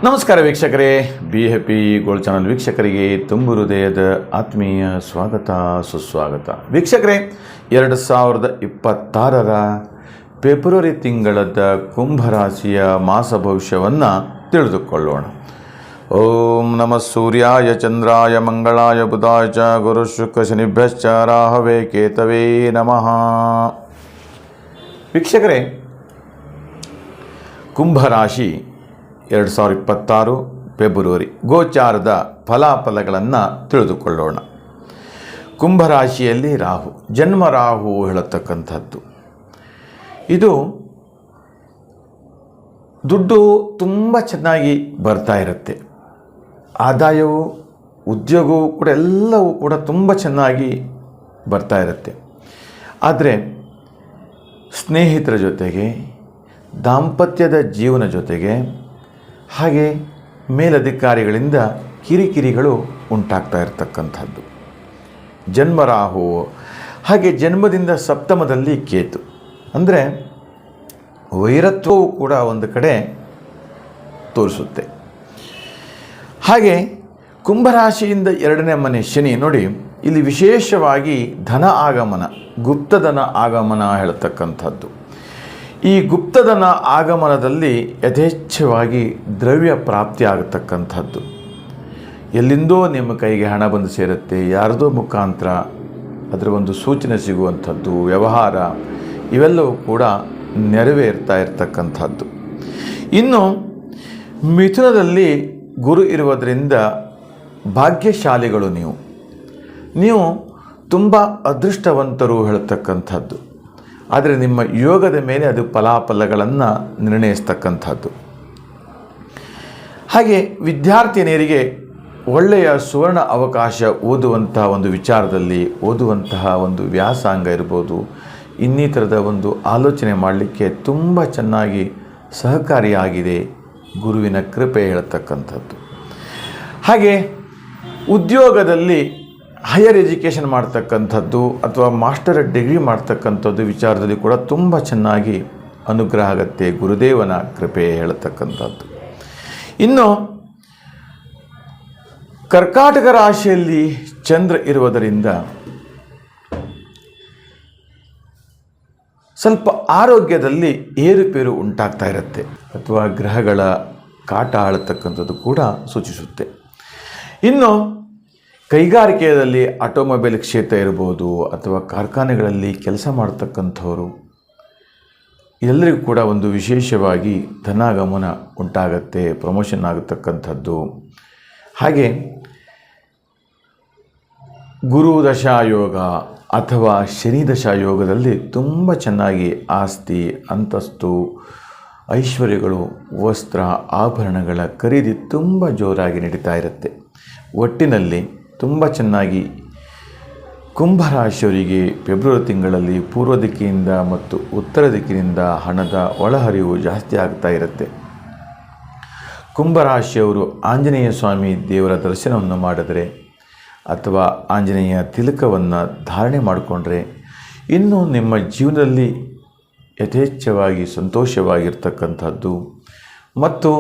ನಮಸ್ಕಾರ ವೀಕ್ಷಕರೇ, be happy gold channel ವೀಕ್ಷಕರಿಗೆ ತುಂಬು ಹೃದಯದ ಆತ್ಮೀಯ ಸ್ವಾಗತ ಸುಸ್ವಾಗತ. ವೀಕ್ಷಕರೇ, 2026ರ ಫೆಬ್ರವರಿ ತಿಂಗಳದ ಕುಂಭರಾಶಿಯ ಮಾಸ ಭವಿಷ್ಯವನ್ನು ತಿಳಿದುಕೊಳ್ಳೋಣ. ಓಂ ನಮಃ ಸೂರ್ಯಾಯ ಚಂದ್ರಾಯ ಮಂಗಳಾಯ ಬುಧಾಯ ಚ ಗುರು ಶುಕ್ರ ಶನಿಭ್ಯಶ್ಚ ರಾಹವೇ ಕೇತವೇ ನಮಃ. ವೀಕ್ಷಕರೇ, ಕುಂಭರಾಶಿ 2026 ಫೆಬ್ರವರಿ ಗೋಚಾರದ ಫಲಾಫಲಗಳನ್ನು ತಿಳಿದುಕೊಳ್ಳೋಣ. ಕುಂಭರಾಶಿಯಲ್ಲಿ ರಾಹು, ಜನ್ಮ ರಾಹು ಹೇಳತಕ್ಕಂಥದ್ದು. ಇದು ದುಡ್ಡು ತುಂಬ ಚೆನ್ನಾಗಿ ಬರ್ತಾ ಇರುತ್ತೆ. ಆದಾಯವು, ಉದ್ಯೋಗವು ಕೂಡ ಎಲ್ಲವೂ ಕೂಡ ತುಂಬ ಚೆನ್ನಾಗಿ ಬರ್ತಾ ಇರುತ್ತೆ. ಆದರೆ ಸ್ನೇಹಿತರ ಜೊತೆಗೆ, ದಾಂಪತ್ಯದ ಜೀವನ ಜೊತೆಗೆ, ಹಾಗೆ ಮೇಲಧಿಕಾರಿಗಳಿಂದ ಕಿರಿಕಿರಿಗಳು ಉಂಟಾಗ್ತಾ ಇರತಕ್ಕಂಥದ್ದು. ಜನ್ಮರಾಹು, ಹಾಗೆ ಜನ್ಮದಿಂದ ಸಪ್ತಮದಲ್ಲಿ ಕೇತು, ಅಂದರೆ ವೈರತ್ವವು ಕೂಡ ಒಂದು ಕಡೆ ತೋರಿಸುತ್ತೆ. ಹಾಗೆ ಕುಂಭರಾಶಿಯಿಂದ 2ನೇ ಮನೆ ಶನಿ ನೋಡಿ, ಇಲ್ಲಿ ವಿಶೇಷವಾಗಿ ಧನ ಆಗಮನ, ಗುಪ್ತಧನ ಆಗಮನ ಹೇಳತಕ್ಕಂಥದ್ದು. ಈ ಗುಪ್ತಧನ ಆಗಮನದಲ್ಲಿ ಯಥೇಚ್ಛವಾಗಿ ದ್ರವ್ಯ ಪ್ರಾಪ್ತಿ ಆಗತಕ್ಕಂಥದ್ದು. ಎಲ್ಲಿಂದೋ ನಿಮ್ಮ ಕೈಗೆ ಹಣ ಬಂದು ಸೇರುತ್ತೆ, ಯಾರದೋ ಮುಖಾಂತರ ಅದರ ಒಂದು ಸೂಚನೆ ಸಿಗುವಂಥದ್ದು, ವ್ಯವಹಾರ ಇವೆಲ್ಲವೂ ಕೂಡ ನೆರವೇರ್ತಾ ಇರತಕ್ಕಂಥದ್ದು. ಇನ್ನು ಮಿಥುನದಲ್ಲಿ ಗುರು ಇರುವುದರಿಂದ ಭಾಗ್ಯಶಾಲಿಗಳು ನೀವು ತುಂಬ ಅದೃಷ್ಟವಂತರು ಹೇಳತಕ್ಕಂಥದ್ದು. ಆದರೆ ನಿಮ್ಮ ಯೋಗದ ಮೇಲೆ ಅದು ಫಲಾಫಲಗಳನ್ನು ನಿರ್ಣಯಿಸ್ತಕ್ಕಂಥದ್ದು. ಹಾಗೆ ವಿದ್ಯಾರ್ಥಿನಿಯರಿಗೆ ಒಳ್ಳೆಯ ಸುವರ್ಣ ಅವಕಾಶ ಓದುವಂತಹ ಒಂದು ವಿಚಾರದಲ್ಲಿ, ಓದುವಂತಹ ಒಂದು ವ್ಯಾಸಂಗ ಇರ್ಬೋದು, ಇನ್ನಿತರದ ಒಂದು ಆಲೋಚನೆ ಮಾಡಲಿಕ್ಕೆ ತುಂಬ ಚೆನ್ನಾಗಿ ಸಹಕಾರಿಯಾಗಿದೆ ಗುರುವಿನ ಕೃಪೆ ಹೇಳತಕ್ಕಂಥದ್ದು. ಹಾಗೆ ಉದ್ಯೋಗದಲ್ಲಿ ಹೈಯರ್ ಎಜುಕೇಷನ್ ಮಾಡ್ತಕ್ಕಂಥದ್ದು ಅಥವಾ ಮಾಸ್ಟರ್ ಡಿಗ್ರಿ ಮಾಡ್ತಕ್ಕಂಥದ್ದು ವಿಚಾರದಲ್ಲಿ ಕೂಡ ತುಂಬ ಚೆನ್ನಾಗಿ ಅನುಗ್ರಹ ಆಗುತ್ತೆ, ಗುರುದೇವನ ಕೃಪೆ ಹೇಳತಕ್ಕಂಥದ್ದು. ಇನ್ನು ಕರ್ಕಾಟಕ ರಾಶಿಯಲ್ಲಿ ಚಂದ್ರ ಇರುವುದರಿಂದ ಸ್ವಲ್ಪ ಆರೋಗ್ಯದಲ್ಲಿ ಏರುಪೇರು ಉಂಟಾಗ್ತಾ ಇರುತ್ತೆ, ಅಥವಾ ಗ್ರಹಗಳ ಕಾಟ ಆಳತಕ್ಕಂಥದ್ದು ಕೂಡ ಸೂಚಿಸುತ್ತೆ. ಇನ್ನು ಕೈಗಾರಿಕೆಯಲ್ಲಿ ಆಟೋಮೊಬೈಲ್ ಕ್ಷೇತ್ರ ಇರ್ಬೋದು, ಅಥವಾ ಕಾರ್ಖಾನೆಗಳಲ್ಲಿ ಕೆಲಸ ಮಾಡ್ತಕ್ಕಂಥವರು ಎಲ್ಲರಿಗೂ ಕೂಡ ಒಂದು ವಿಶೇಷವಾಗಿ ಧನಾಗಮನ ಉಂಟಾಗತ್ತೆ, ಪ್ರಮೋಷನ್ ಆಗತಕ್ಕಂಥದ್ದು. ಹಾಗೆ ಗುರು ದಶಾಯೋಗ ಅಥವಾ ಶನಿ ದಶಾಯೋಗದಲ್ಲಿ ತುಂಬ ಚೆನ್ನಾಗಿ ಆಸ್ತಿ, ಅಂತಸ್ತು, ಐಶ್ವರ್ಯಗಳು, ವಸ್ತ್ರ, ಆಭರಣಗಳ ಖರೀದಿ ತುಂಬ ಜೋರಾಗಿ ನಡೀತಾ ಇರುತ್ತೆ. ಒಟ್ಟಿನಲ್ಲಿ ತುಂಬ ಚೆನ್ನಾಗಿ ಕುಂಭರಾಶಿಯವರಿಗೆ ಫೆಬ್ರವರಿ ತಿಂಗಳಲ್ಲಿ ಪೂರ್ವ ದಿಕ್ಕಿನಿಂದ ಮತ್ತು ಉತ್ತರ ದಿಕ್ಕಿನಿಂದ ಹಣದ ಒಳಹರಿವು ಜಾಸ್ತಿ ಆಗ್ತಾ ಇರುತ್ತೆ. ಕುಂಭರಾಶಿಯವರು ಆಂಜನೇಯ ಸ್ವಾಮಿ ದೇವರ ದರ್ಶನವನ್ನು ಮಾಡಿದರೆ ಅಥವಾ ಆಂಜನೇಯ ತಿಲಕವನ್ನು ಧಾರಣೆ ಮಾಡಿಕೊಂಡ್ರೆ ಇನ್ನೂ ನಿಮ್ಮ ಜೀವನದಲ್ಲಿ ಯಥೇಚ್ಛವಾಗಿ ಸಂತೋಷವಾಗಿರ್ತಕ್ಕಂಥದ್ದು ಮತ್ತು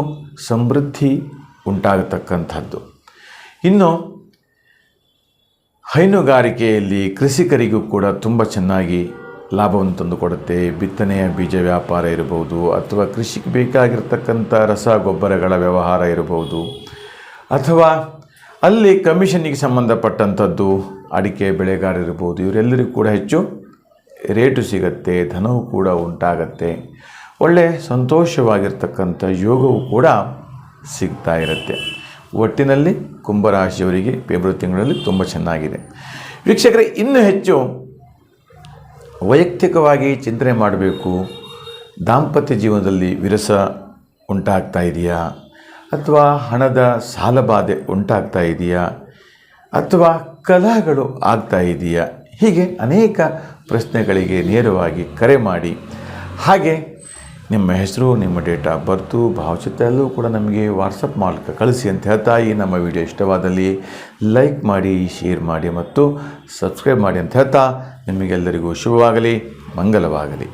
ಸಮೃದ್ಧಿ ಉಂಟಾಗತಕ್ಕಂಥದ್ದು. ಇನ್ನು ಹೈನುಗಾರಿಕೆಯಲ್ಲಿ ಕೃಷಿಕರಿಗೂ ಕೂಡ ತುಂಬ ಚೆನ್ನಾಗಿ ಲಾಭವನ್ನು ತಂದುಕೊಡುತ್ತೆ. ಬಿತ್ತನೆಯ ಬೀಜ ವ್ಯಾಪಾರ ಇರಬಹುದು, ಅಥವಾ ಕೃಷಿಗೆ ಬೇಕಾಗಿರ್ತಕ್ಕಂಥ ರಸಗೊಬ್ಬರಗಳ ವ್ಯವಹಾರ ಇರಬಹುದು, ಅಥವಾ ಅಲ್ಲಿ ಕಮಿಷನ್ನಿಗೆ ಸಂಬಂಧಪಟ್ಟಂಥದ್ದು ಅಡಿಕೆ ಬೆಳೆಗಾರರಿರ್ಬೋದು, ಇವರೆಲ್ಲರಿಗೂ ಕೂಡ ಹೆಚ್ಚು ರೇಟು ಸಿಗುತ್ತೆ, ಧನವೂ ಕೂಡ ಉಂಟಾಗತ್ತೆ, ಒಳ್ಳೆಯ ಸಂತೋಷವಾಗಿರ್ತಕ್ಕಂಥ ಯೋಗವೂ ಕೂಡ ಸಿಗ್ತಾ ಇರುತ್ತೆ. ಒಟ್ಟಿನಲ್ಲಿ ಕುಂಭರಾಶಿಯವರಿಗೆ ಫೆಬ್ರವರಿ ತಿಂಗಳಲ್ಲಿ ತುಂಬ ಚೆನ್ನಾಗಿದೆ. ವೀಕ್ಷಕರೇ, ಇನ್ನೂ ಹೆಚ್ಚು ವೈಯಕ್ತಿಕವಾಗಿ ಚಿಂತನೆ ಮಾಡಬೇಕು. ದಾಂಪತ್ಯ ಜೀವನದಲ್ಲಿ ವಿರಸ ಉಂಟಾಗ್ತಾ ಇದೆಯಾ, ಅಥವಾ ಹಣದ ಸಾಲಬಾಧೆ ಉಂಟಾಗ್ತಾ ಇದೆಯಾ, ಅಥವಾ ಕಲಹಗಳು ಆಗ್ತಾ ಇದೆಯಾ, ಹೀಗೆ ಅನೇಕ ಪ್ರಶ್ನೆಗಳಿಗೆ ನೇರವಾಗಿ ಕರೆ ಮಾಡಿ, ಹಾಗೆ ನಿಮ್ಮ ಹೆಸರು, ನಿಮ್ಮ ಡೇಟ್ ಆಫ್ ಬರ್ತು, ಭಾವಚಿತ್ರ ಎಲ್ಲವೂ ಕೂಡ ನಮಗೆ ವಾಟ್ಸಪ್ ಮೂಲಕ ಕಳಿಸಿ ಅಂತ ಹೇಳ್ತಾ, ಈ ನಮ್ಮ ವಿಡಿಯೋ ಇಷ್ಟವಾದಲ್ಲಿ ಲೈಕ್ ಮಾಡಿ, ಶೇರ್ ಮಾಡಿ ಮತ್ತು ಸಬ್ಸ್ಕ್ರೈಬ್ ಮಾಡಿ ಅಂತ ಹೇಳ್ತಾ, ನಿಮಗೆಲ್ಲರಿಗೂ ಶುಭವಾಗಲಿ, ಮಂಗಲವಾಗಲಿ.